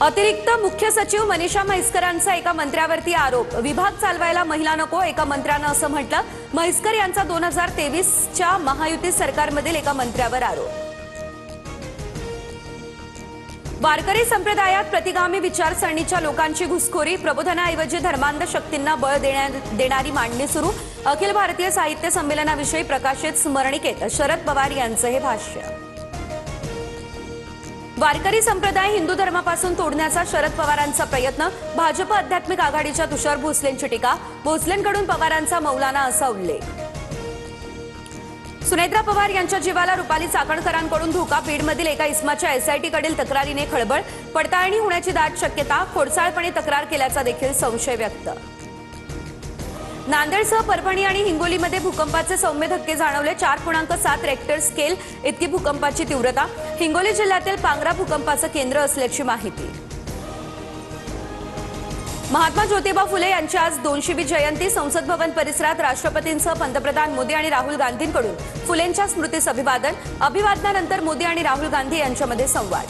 अतिरिक्त मुख्य सचिव मनीषा म्हैसकरांचा एका मंत्र्यावरती आरोप। विभाग चालवायला महिला नको, एका मंत्र्यानं असं म्हटलं। म्हैसकर यांचा 2023च्या महायुती सरकारमधील एका मंत्र्यावर आरोप। वारकरी संप्रदायात प्रतिगामी विचारसरणीच्या लोकांची घुसखोरी, प्रबोधनाऐवजी धर्मांध शक्तींना बळ देणारी मांडणी सुरू। अखिल भारतीय साहित्य संमेलनाविषयी प्रकाशित स्मरणिकेत शरद पवार यांचं हे भाष्य। वारकरी संप्रदाय हिंदू धर्मापासून तोडण्याचा शरद पवारांचा प्रयत्न, भाजप आध्यात्मिक आघाडीच्या तुषार भोसलेंची टीका, भोसलेंकडून पवारांचा मौलाना असा उल्लेख। सुनेत्रा पवार यांच्या जीवाला रुपाली चाकणकरांकडून धोका, बीडमधील एका इस्माच्या एसआयटीकडील तक्रारीने खळबळ, पडताळणी होण्याची दाट शक्यता, खोडसाळपणे तक्रार केल्याचा देखील संशय व्यक्त। नांदेडसह परभणी आणि हिंगोलीमध्ये भूकंपाचे सौम्य धक्के जाणवले, 4.7 रेक्टर स्केल इतकी भूकंपाची तीव्रता। हिंगोली जिल्ह्यातील पांगरा भूकंपाचं केंद्र असल्याची माहिती। महात्मा ज्योतिबा फुले यांची आज 200वी जयंती, संसद भवन परिसरात राष्ट्रपतींसह पंतप्रधान मोदी आणि राहुल गांधींकडून फुलेंच्या स्मृतीस अभिवादन। अभिवादनानंतर मोदी आणि राहुल गांधी यांच्यामध्ये संवाद।